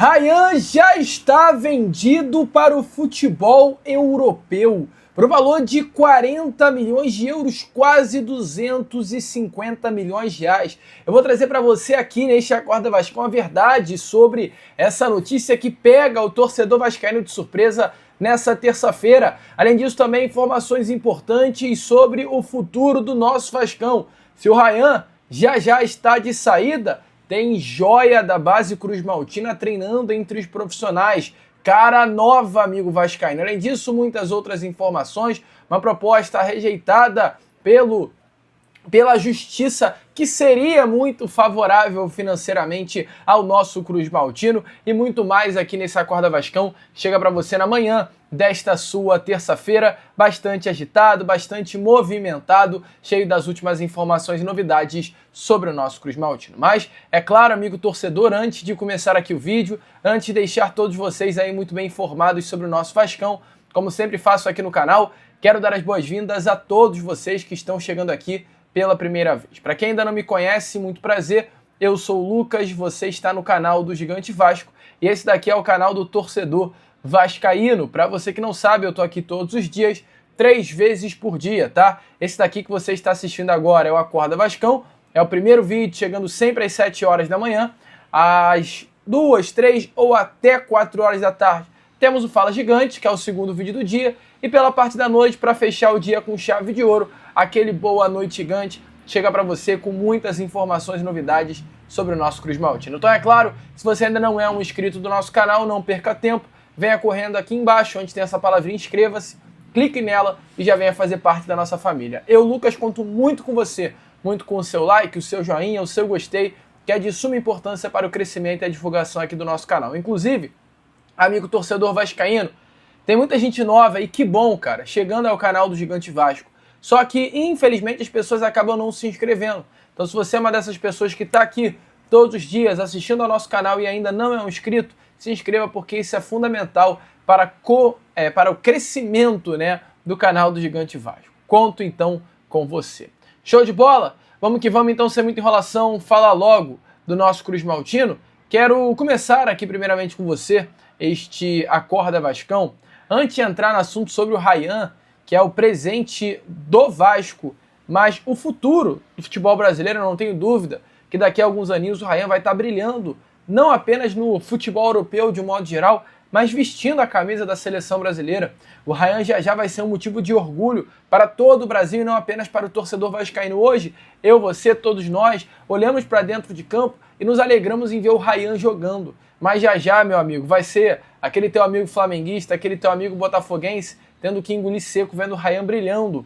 Ryan já está vendido para o futebol europeu por um valor de 40 milhões de euros, quase 250 milhões de reais. Eu vou trazer para você aqui neste Acorda Vascão a verdade sobre essa notícia que pega o torcedor vascaíno de surpresa nessa terça-feira. Além disso, também informações importantes sobre o futuro do nosso Vascão. Se o Ryan já está de saída, tem joia da base Cruz Maltina treinando entre os profissionais. Cara nova, amigo vascaíno. Além disso, muitas outras informações. Uma proposta rejeitada pela justiça, que seria muito favorável financeiramente ao nosso Cruz Maltino, e muito mais aqui nesse Acorda Vascão. Chega para você na manhã desta sua terça-feira, bastante agitado, bastante movimentado, cheio das últimas informações e novidades sobre o nosso Cruz Maltino. Mas, é claro, amigo torcedor, antes de começar aqui o vídeo, antes de deixar todos vocês aí muito bem informados sobre o nosso Vascão, como sempre faço aqui no canal, quero dar as boas-vindas a todos vocês que estão chegando aqui pela primeira vez. Para quem ainda não me conhece, muito prazer, eu sou o Lucas, você está no canal do Gigante Vasco e esse daqui é o canal do torcedor vascaíno. Para você que não sabe, eu tô aqui todos os dias, 3 vezes por dia, tá? Esse daqui que você está assistindo agora é o Acorda Vascão, é o primeiro vídeo chegando sempre às 7 horas da manhã, às 2, 3 ou até 4 horas da tarde. Temos o Fala Gigante, que é o segundo vídeo do dia, e pela parte da noite, para fechar o dia com chave de ouro, aquele Boa Noite Gigante chega para você com muitas informações e novidades sobre o nosso Cruz Maltino. Então é claro, se você ainda não é um inscrito do nosso canal, não perca tempo, venha correndo aqui embaixo, onde tem essa palavrinha inscreva-se, clique nela e já venha fazer parte da nossa família. Eu, Lucas, conto muito com você, muito com o seu like, o seu joinha, o seu gostei, que é de suma importância para o crescimento e a divulgação aqui do nosso canal. Inclusive, amigo torcedor vascaíno, tem muita gente nova e que bom, cara, chegando ao canal do Gigante Vasco. Só que, infelizmente, as pessoas acabam não se inscrevendo. Então, se você é uma dessas pessoas que está aqui todos os dias assistindo ao nosso canal e ainda não é um inscrito, se inscreva, porque isso é fundamental para o crescimento, né, do canal do Gigante Vasco. Conto, então, com você. Show de bola? Vamos que vamos, então, sem muita enrolação, falar logo do nosso Cruz Maltino. Quero começar aqui, primeiramente, com você, este Acorda Vascão, antes de entrar no assunto sobre o Ryan, que é o presente do Vasco, mas o futuro do futebol brasileiro, eu não tenho dúvida que daqui a alguns aninhos o Ryan vai estar brilhando, não apenas no futebol europeu de um modo geral, mas vestindo a camisa da seleção brasileira. O Ryan já vai ser um motivo de orgulho para todo o Brasil e não apenas para o torcedor vascaíno. Hoje, eu, você, todos nós, olhamos para dentro de campo e nos alegramos em ver o Ryan jogando. Mas já, meu amigo, vai ser aquele teu amigo flamenguista, aquele teu amigo botafoguense, tendo que engolir seco vendo o Ryan brilhando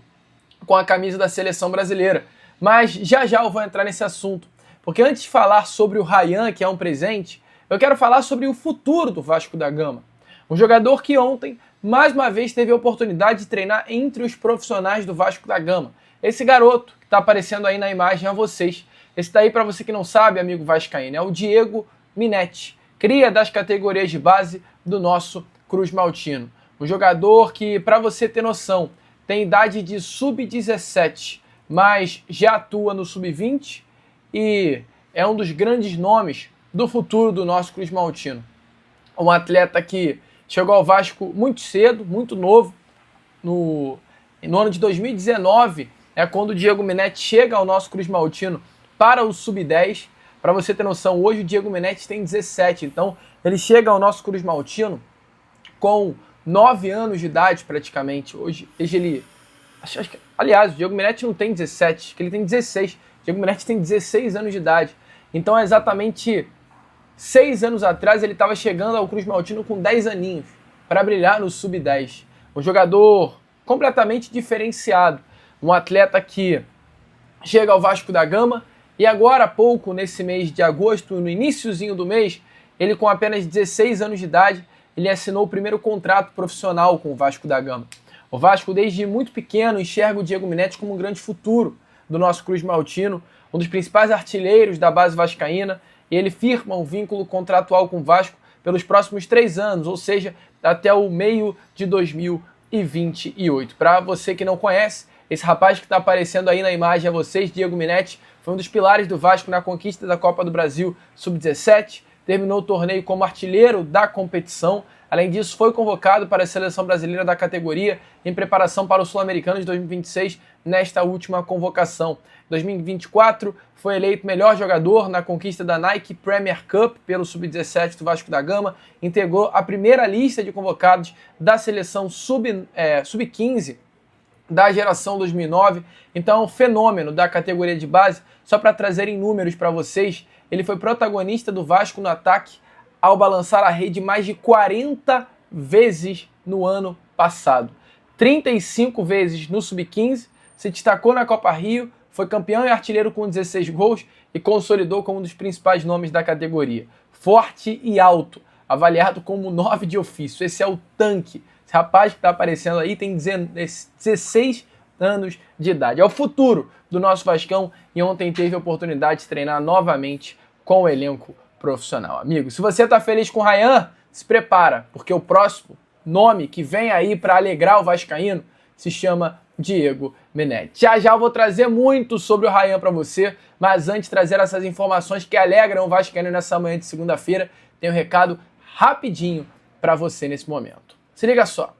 com a camisa da seleção brasileira. Mas já eu vou entrar nesse assunto, porque antes de falar sobre o Ryan, que é um presente, eu quero falar sobre o futuro do Vasco da Gama. Um jogador que ontem, mais uma vez, teve a oportunidade de treinar entre os profissionais do Vasco da Gama. Esse garoto que está aparecendo aí na imagem a vocês. Esse daí, para você que não sabe, amigo vascaíno, é o Diego Minetti, cria das categorias de base do nosso Cruz Maltino. Um jogador que, para você ter noção, tem idade de sub-17, mas já atua no sub-20 e é um dos grandes nomes do futuro do nosso Cruz Maltino. Um atleta que chegou ao Vasco muito cedo, muito novo. No ano de 2019 é quando o Diego Minetti chega ao nosso Cruz Maltino para o sub-10. Para você ter noção, hoje o Diego Minetti tem 17, então ele chega ao nosso Cruz Maltino com 9 anos de idade praticamente. Hoje ele... aliás, o Diego Minetti não tem 17, que ele tem 16. O Diego Minetti tem 16 anos de idade. Então é exatamente 6 anos atrás ele estava chegando ao Cruz Maltino com 10 aninhos para brilhar no sub-10. Um jogador completamente diferenciado. Um atleta que chega ao Vasco da Gama e agora há pouco, nesse mês de agosto, no iniciozinho do mês, ele com apenas 16 anos de idade, ele assinou o primeiro contrato profissional com o Vasco da Gama. O Vasco, desde muito pequeno, enxerga o Diego Minetti como um grande futuro do nosso Cruz Maltino, um dos principais artilheiros da base vascaína, e ele firma um vínculo contratual com o Vasco pelos próximos 3 anos, ou seja, até o meio de 2028. Para você que não conhece, esse rapaz que está aparecendo aí na imagem a vocês, Diego Minetti, foi um dos pilares do Vasco na conquista da Copa do Brasil Sub-17, terminou o torneio como artilheiro da competição. Além disso, foi convocado para a seleção brasileira da categoria em preparação para o Sul-Americano de 2026 nesta última convocação. Em 2024, foi eleito melhor jogador na conquista da Nike Premier Cup pelo Sub-17 do Vasco da Gama, integrou a primeira lista de convocados da seleção Sub-15 da geração 2009, então é um fenômeno da categoria de base. Só para trazerem números para vocês, ele foi protagonista do Vasco no ataque ao balançar a rede mais de 40 vezes no ano passado. 35 vezes no Sub-15, se destacou na Copa Rio, foi campeão e artilheiro com 16 gols e consolidou como um dos principais nomes da categoria. Forte e alto, avaliado como 9 de ofício. Esse é o tanque. Esse rapaz que está aparecendo aí tem 16 anos de idade. É o futuro do nosso Vascão e ontem teve a oportunidade de treinar novamente com o elenco profissional. Amigo, se você está feliz com o Ryan, se prepara, porque o próximo nome que vem aí para alegrar o vascaíno se chama Diego Menete. Já já eu vou trazer muito sobre o Ryan para você, mas antes de trazer essas informações que alegram o vascaíno nessa manhã de segunda-feira, tem um recado rapidinho para você nesse momento. Se liga só.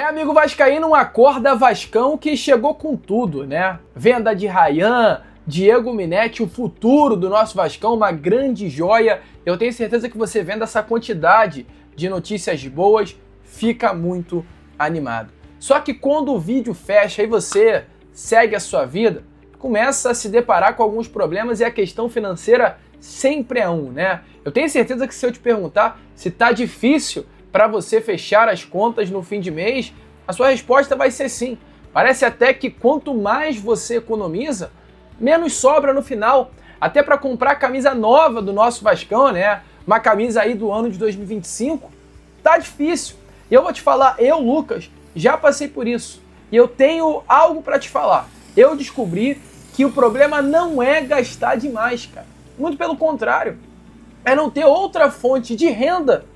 Amigo vascaíno, um Acorda Vascão que chegou com tudo, né? Venda de Ryan, Diego Menete, o futuro do nosso Vascão, uma grande joia. Eu tenho certeza que você vendo essa quantidade de notícias boas, fica muito animado. Só que quando o vídeo fecha e você segue a sua vida, começa a se deparar com alguns problemas e a questão financeira sempre é né? Eu tenho certeza que se eu te perguntar se tá difícil para você fechar as contas no fim de mês, a sua resposta vai ser sim. Parece até que quanto mais você economiza, menos sobra no final, até para comprar a camisa nova do nosso Vascão, né? Uma camisa aí do ano de 2025, tá difícil. E eu vou te falar, eu, Lucas, já passei por isso. E eu tenho algo para te falar. Eu descobri que o problema não é gastar demais, cara. Muito pelo contrário. É não ter outra fonte de renda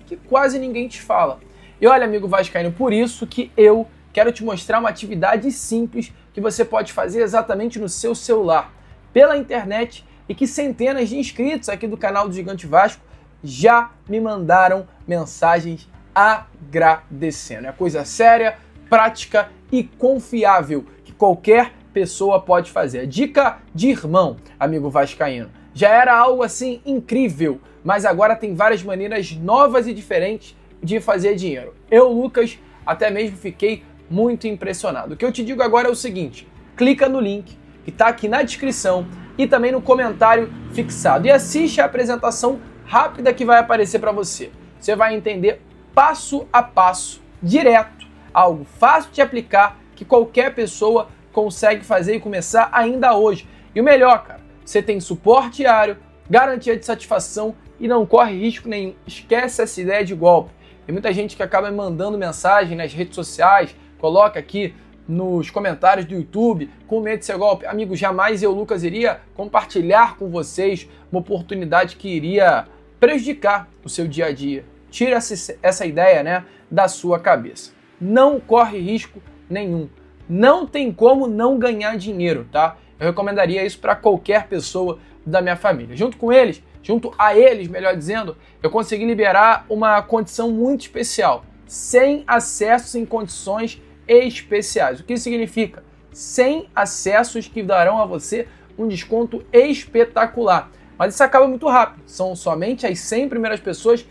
que quase ninguém te fala. E olha, amigo vascaíno, por isso que eu quero te mostrar uma atividade simples que você pode fazer exatamente no seu celular, pela internet, e que centenas de inscritos aqui do canal do Gigante Vasco já me mandaram mensagens agradecendo. É coisa séria, prática e confiável que qualquer pessoa pode fazer. Dica de irmão, amigo vascaíno. Já era algo assim incrível, mas agora tem várias maneiras novas e diferentes de fazer dinheiro. Eu, Lucas, até mesmo fiquei muito impressionado. O que eu te digo agora é o seguinte: clica no link que está aqui na descrição e também no comentário fixado e assiste a apresentação rápida que vai aparecer para você. Você vai entender passo a passo, direto, algo fácil de aplicar que qualquer pessoa consegue fazer e começar ainda hoje. E o melhor, cara, você tem suporte diário, garantia de satisfação e não corre risco nenhum. Esquece essa ideia de golpe. Tem muita gente que acaba me mandando mensagem nas redes sociais, coloca aqui nos comentários do YouTube com medo de ser golpe. Amigo, jamais eu, Lucas, iria compartilhar com vocês uma oportunidade que iria prejudicar o seu dia a dia. Tira essa ideia, né, da sua cabeça. Não corre risco nenhum. Não tem como não ganhar dinheiro, tá? Eu recomendaria isso para qualquer pessoa da minha família. Junto a eles, melhor dizendo, eu consegui liberar uma condição muito especial. 100 acessos em condições especiais. O que isso significa? 100 acessos que darão a você um desconto espetacular. Mas isso acaba muito rápido. São somente as 100 primeiras pessoas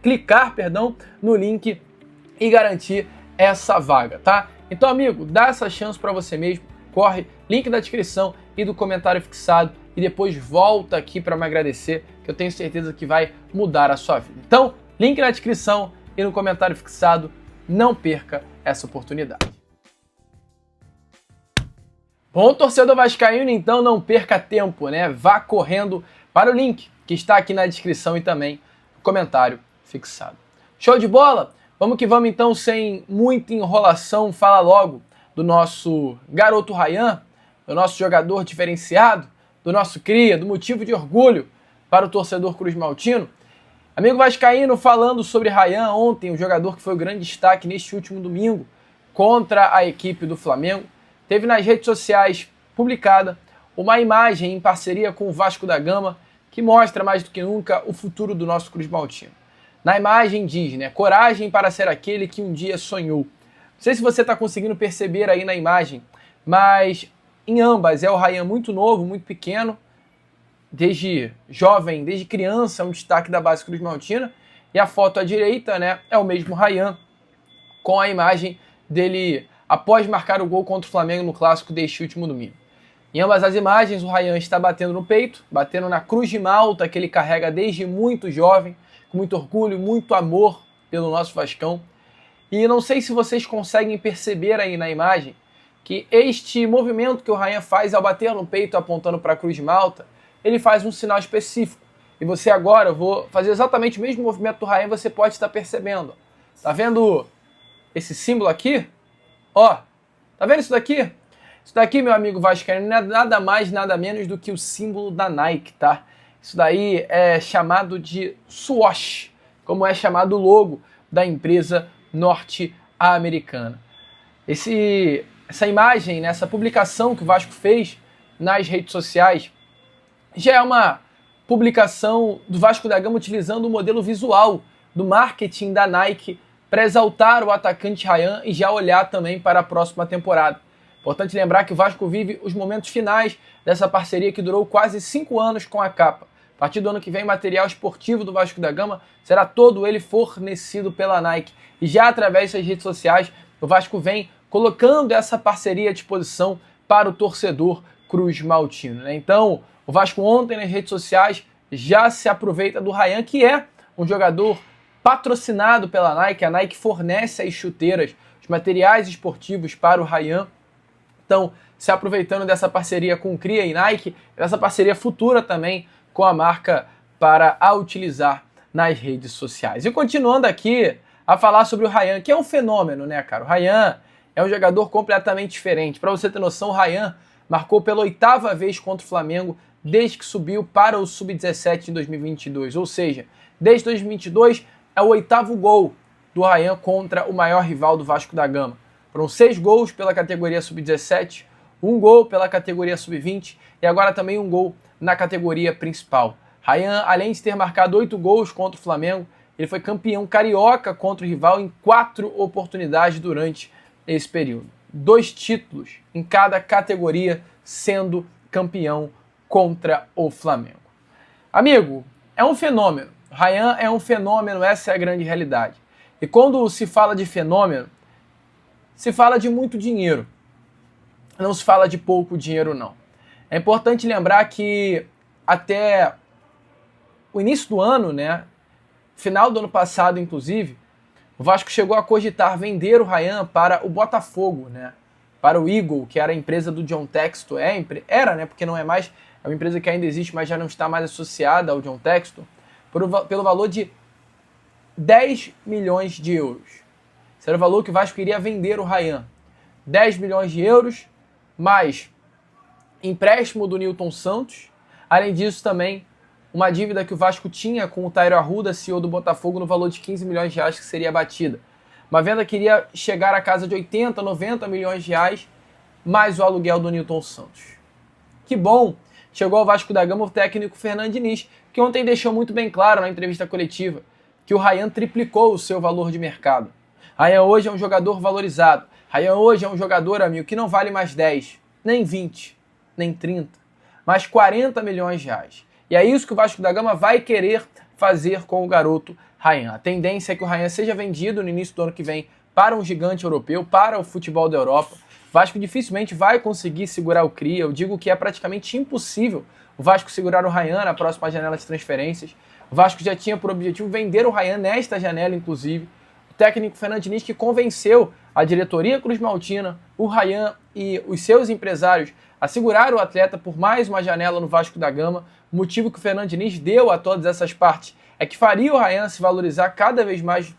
clicar no link e garantir essa vaga, tá? Então, amigo, dá essa chance para você mesmo. Corre, link da descrição e do comentário fixado e depois volta aqui para me agradecer, que eu tenho certeza que vai mudar a sua vida. Então, link na descrição e no comentário fixado, não perca essa oportunidade. Bom, torcedor vascaíno, então não perca tempo, né? Vá correndo para o link que está aqui na descrição e também no comentário fixado. Show de bola? Vamos que vamos então, sem muita enrolação, fala logo do nosso garoto Ryan, do nosso jogador diferenciado, do nosso cria, do motivo de orgulho para o torcedor cruzmaltino. Amigo vascaíno, falando sobre Ryan ontem, o jogador que foi o grande destaque neste último domingo contra a equipe do Flamengo, teve nas redes sociais publicada uma imagem em parceria com o Vasco da Gama que mostra mais do que nunca o futuro do nosso Cruz Maltino. Na imagem diz, né, coragem para ser aquele que um dia sonhou. Não sei se você está conseguindo perceber aí na imagem, mas em ambas é o Ryan muito novo, muito pequeno, desde jovem, desde criança, um destaque da base Cruz Maltina, e a foto à direita, né, é o mesmo Ryan, com a imagem dele após marcar o gol contra o Flamengo no clássico deste último domingo. Em ambas as imagens, o Ryan está batendo no peito, batendo na cruz de malta que ele carrega desde muito jovem, com muito orgulho, muito amor pelo nosso Vascão. E não sei se vocês conseguem perceber aí na imagem que este movimento que o Ryan faz ao bater no peito apontando para a cruz de malta, ele faz um sinal específico. E você agora, eu vou fazer exatamente o mesmo movimento do Ryan, você pode estar percebendo. Tá vendo esse símbolo aqui? Ó, tá vendo isso daqui? Isso daqui, meu amigo vascaíno, não é nada mais, nada menos do que o símbolo da Nike, tá? Isso daí é chamado de swoosh, como é chamado o logo da empresa norte-americana. Essa imagem, né, essa publicação que o Vasco fez nas redes sociais, já é uma publicação do Vasco da Gama utilizando o modelo visual do marketing da Nike para exaltar o atacante Ryan e já olhar também para a próxima temporada. Importante lembrar que o Vasco vive os momentos finais dessa parceria que durou quase 5 anos com a capa. A partir do ano que vem, o material esportivo do Vasco da Gama será todo ele fornecido pela Nike. E já através das redes sociais, o Vasco vem colocando essa parceria à disposição para o torcedor Cruz Maltino, né? Então, o Vasco ontem nas redes sociais já se aproveita do Ryan, que é um jogador patrocinado pela Nike. A Nike fornece as chuteiras, os materiais esportivos para o Ryan. Então, se aproveitando dessa parceria com Cria e Nike, dessa parceria futura também com a marca para a utilizar nas redes sociais. E continuando aqui a falar sobre o Ryan, que é um fenômeno, né, cara? O Ryan é um jogador completamente diferente. Para você ter noção, o Ryan marcou pela 8ª vez contra o Flamengo desde que subiu para o Sub-17 em 2022. Ou seja, desde 2022 é o 8º gol do Ryan contra o maior rival do Vasco da Gama. Foram 6 gols pela categoria Sub-17, 1 gol pela categoria Sub-20 e agora também 1 gol na categoria principal. Ryan, além de ter marcado 8 gols contra o Flamengo, ele foi campeão carioca contra o rival em 4 oportunidades durante esse período. 2 títulos em cada categoria, sendo campeão contra o Flamengo. Amigo, é um fenômeno. Ryan é um fenômeno, essa é a grande realidade. E quando se fala de fenômeno, se fala de muito dinheiro. Não se fala de pouco dinheiro, não. É importante lembrar que até o início do ano, né, final do ano passado, inclusive, o Vasco chegou a cogitar vender o Ryan para o Botafogo, né, para o Eagle, que era a empresa do John Textor. Era, né, porque não é mais, é uma empresa que ainda existe, mas já não está mais associada ao John Textor, pelo valor de 10 milhões de euros. Esse era o valor que o Vasco iria vender o Ryan. 10 milhões de euros, mais empréstimo do Nilton Santos. Além disso, também uma dívida que o Vasco tinha com o Tairo Arruda, CEO do Botafogo, no valor de 15 milhões de reais que seria abatida. Uma venda que iria chegar à casa de 80, 90 milhões de reais, mais o aluguel do Nilton Santos. Que bom! Chegou ao Vasco da Gama o técnico Fernando Diniz, que ontem deixou muito bem claro na entrevista coletiva que o Ryan triplicou o seu valor de mercado. Ryan hoje é um jogador valorizado. Ryan hoje é um jogador, amigo, que não vale mais 10, nem 20, nem 30, mas 40 milhões de reais. E é isso que o Vasco da Gama vai querer fazer com o garoto Ryan. A tendência é que o Ryan seja vendido no início do ano que vem para um gigante europeu, para o futebol da Europa. O Vasco dificilmente vai conseguir segurar o Cria. Eu digo que é praticamente impossível o Vasco segurar o Ryan na próxima janela de transferências. O Vasco já tinha por objetivo vender o Ryan nesta janela, inclusive. O técnico Fernando Diniz, que convenceu a diretoria Cruz Maltina, o Ryan e os seus empresários a segurar o atleta por mais uma janela no Vasco da Gama. O motivo que o Fernando Diniz deu a todas essas partes é que faria o Ryan se valorizar cada vez mais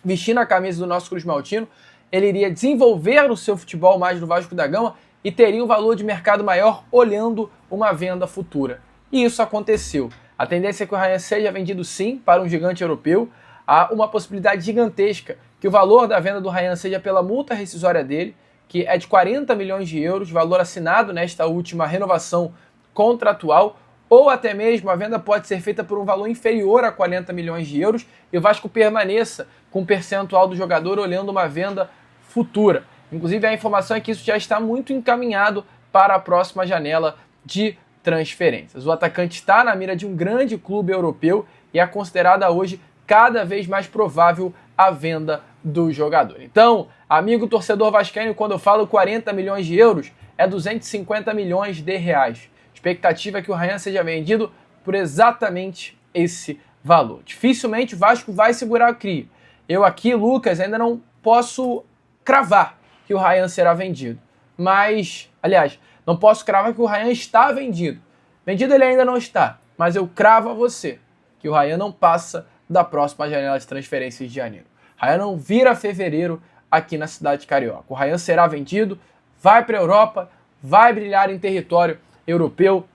vestindo a camisa do nosso Cruz Maltino. Ele iria desenvolver o seu futebol mais no Vasco da Gama e teria um valor de mercado maior olhando uma venda futura. E isso aconteceu. A tendência é que o Ryan seja vendido sim para um gigante europeu. Há uma possibilidade gigantesca que o valor da venda do Ryan seja pela multa rescisória dele, que é de 40 milhões de euros, valor assinado nesta última renovação contratual, ou até mesmo a venda pode ser feita por um valor inferior a 40 milhões de euros e o Vasco permaneça com um percentual do jogador olhando uma venda futura. Inclusive a informação é que isso já está muito encaminhado para a próxima janela de transferências. O atacante está na mira de um grande clube europeu e é considerada hoje cada vez mais provável a venda do jogador. Então, amigo torcedor vascaíno, quando eu falo 40 milhões de euros, é 250 milhões de reais. Expectativa é que o Ryan seja vendido por exatamente esse valor. Dificilmente o Vasco vai segurar a cria. Eu aqui, Lucas, ainda não posso cravar que o Ryan será vendido. Mas, aliás, não posso cravar que o Ryan está vendido. Vendido ele ainda não está, mas eu cravo a você que o Ryan não passa da próxima janela de transferências de janeiro. O Ryan não vira fevereiro aqui na cidade carioca. O Ryan será vendido, vai para a Europa, vai brilhar em território europeu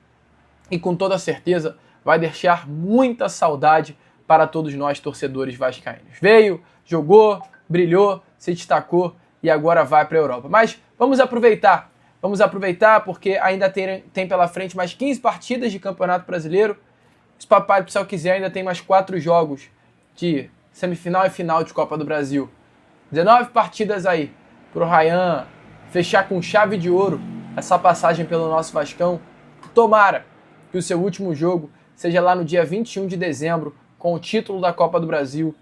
e com toda certeza vai deixar muita saudade para todos nós torcedores vascaínos. Veio, jogou, brilhou, se destacou e agora vai para a Europa. Mas vamos aproveitar porque ainda tem pela frente mais 15 partidas de Campeonato Brasileiro. Se o Papai do Céu quiser, ainda tem mais 4 jogos de semifinal e final de Copa do Brasil. 19 partidas aí para o Ryan fechar com chave de ouro essa passagem pelo nosso Vascão. Tomara que o seu último jogo seja lá no dia 21 de dezembro, com o título da Copa do Brasil,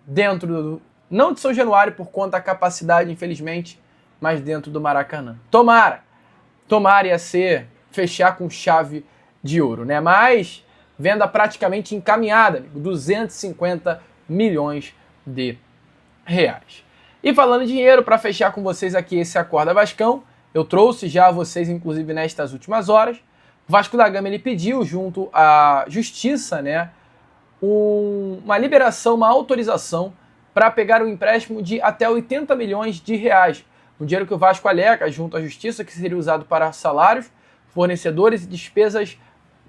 dentro não de São Januário por conta da capacidade, infelizmente, mas dentro do Maracanã. Tomara ia ser fechar com chave de ouro, né? Mas venda praticamente encaminhada, amigo, 250 milhões de reais. E falando em dinheiro, para fechar com vocês aqui esse Acorda Vascão, eu trouxe já a vocês, inclusive nestas últimas horas, o Vasco da Gama ele pediu junto à Justiça, né, uma liberação, uma autorização para pegar um empréstimo de até 80 milhões de reais. Um dinheiro que o Vasco alega junto à Justiça que seria usado para salários, fornecedores e despesas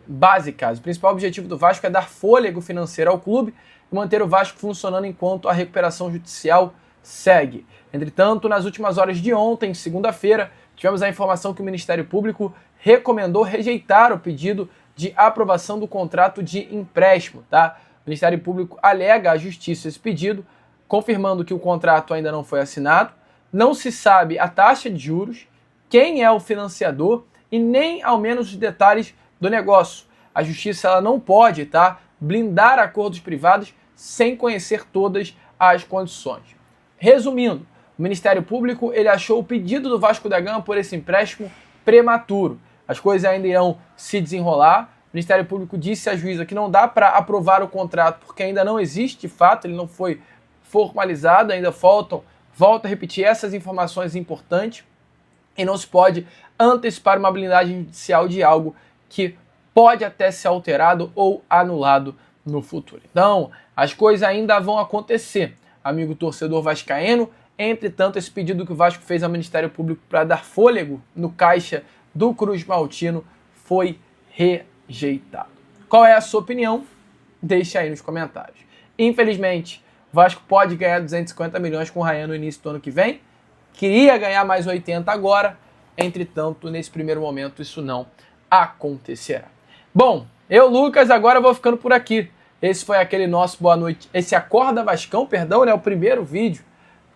básicas. O principal objetivo do Vasco é dar fôlego financeiro ao clube e manter o Vasco funcionando enquanto a recuperação judicial segue. Entretanto, nas últimas horas de ontem, segunda-feira, tivemos a informação que o Ministério Público recomendou rejeitar o pedido de aprovação do contrato de empréstimo, tá? O Ministério Público alega à Justiça esse pedido, confirmando que o contrato ainda não foi assinado, não se sabe a taxa de juros, quem é o financiador e nem ao menos os detalhes do negócio. A Justiça ela não pode, tá, blindar acordos privados sem conhecer todas as condições. Resumindo, o Ministério Público ele achou o pedido do Vasco da Gama por esse empréstimo prematuro. As coisas ainda irão se desenrolar. O Ministério Público disse à juíza que não dá para aprovar o contrato porque ainda não existe de fato, ele não foi formalizado, ainda volto a repetir essas informações importantes e não se pode antecipar uma blindagem judicial de algo que pode até ser alterado ou anulado no futuro. Então, as coisas ainda vão acontecer, amigo torcedor vascaíno. Entretanto, esse pedido que o Vasco fez ao Ministério Público para dar fôlego no caixa do Cruz Maltino foi rejeitado. Qual é a sua opinião? Deixe aí nos comentários. Infelizmente, o Vasco pode ganhar 250 milhões com o Ryan no início do ano que vem. Queria ganhar mais 80 agora. Entretanto, nesse primeiro momento, isso não acontecerá. Bom, eu, Lucas, agora vou ficando por aqui. Esse foi aquele nosso boa noite. Esse Acorda Vascão, perdão, né? O primeiro vídeo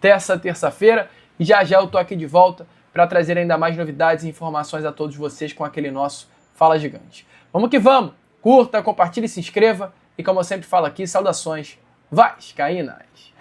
dessa terça-feira. E já eu tô aqui de volta para trazer ainda mais novidades e informações a todos vocês com aquele nosso Fala Gigante. Vamos que vamos! Curta, compartilhe, se inscreva. E como eu sempre falo aqui, saudações vascaínas!